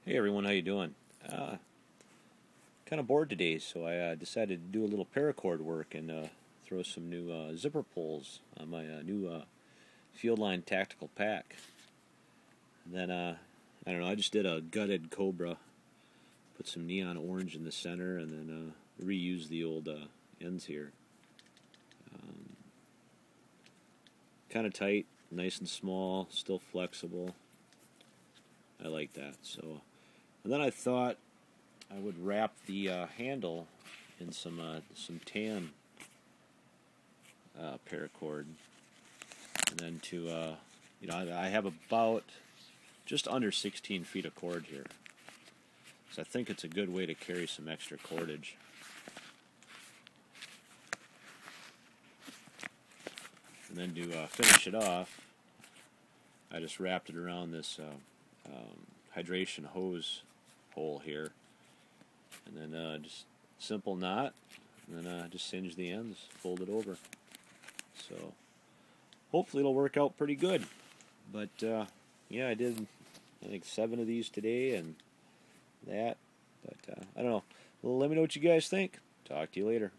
Hey everyone, how you doing? Kind of bored today, so I decided to do a little paracord work and throw some new zipper pulls on my new Fieldline Tactical Pack. And then I don't know, I just did a gutted Cobra, put some neon orange in the center, and then reused the old ends here. Kind of tight, nice and small, still flexible. I like that. So, and then I thought I would wrap the handle in some tan paracord, and then I have about just under 16 feet of cord here, so I think it's a good way to carry some extra cordage. And then to finish it off, I just wrapped it around this hydration hose hole here, and then just simple knot, and then just singe the ends, fold it over. So hopefully it'll work out pretty good. But yeah, I did I think 7 of these today and that. But I don't know. Well, let me know what you guys think. Talk to you later.